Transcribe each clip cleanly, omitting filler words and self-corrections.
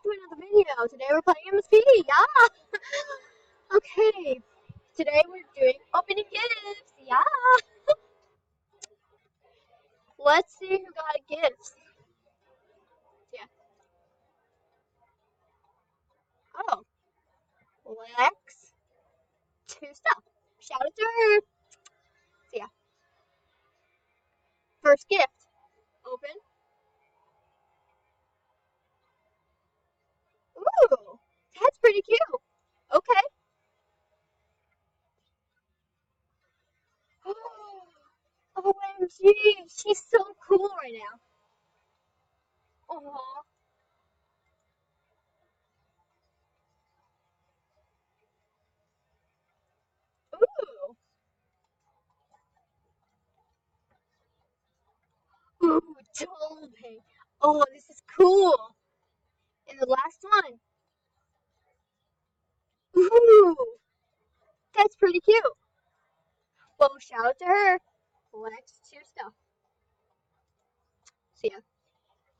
to another video. Today we're playing MSP. Yeah. Okay. Today we're doing opening gifts. Yeah. Let's see who got gifts. Yeah. Oh, Lex. Two stuff. Shout out to her. So yeah. First gift. Open. Ooh, that's pretty cute. Okay. OMG, she's so cool right now. Oh. Ooh. Ooh, Dolby. Oh, this is cool. And the last one. Ooh, that's pretty cute. Well, shout out to her. Lex two stuff. So yeah,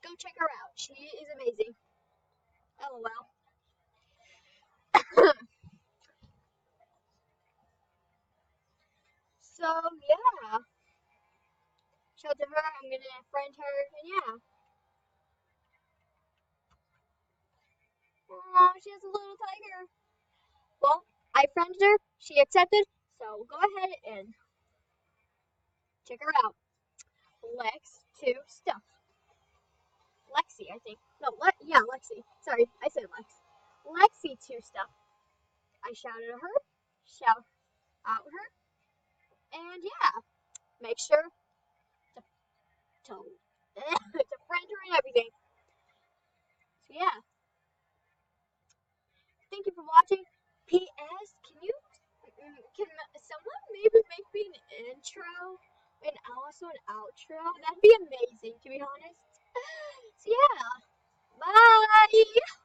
go check her out. She is amazing. LOL. So yeah, shout out to her. I'm gonna friend her, and yeah. Oh, she has a little tiger. Well, I friended her. She accepted. So go ahead and check her out. Lex two stuff. Lexi, I think. No, yeah, Lexi. Sorry, I said Lex. Lexi two stuff. I shouted at her. Shout out her. And yeah, make sure to to friend her and everything. So yeah, thank you for watching. P.S. Can someone maybe make me an intro and also an outro? That'd be amazing, to be honest. So yeah, bye.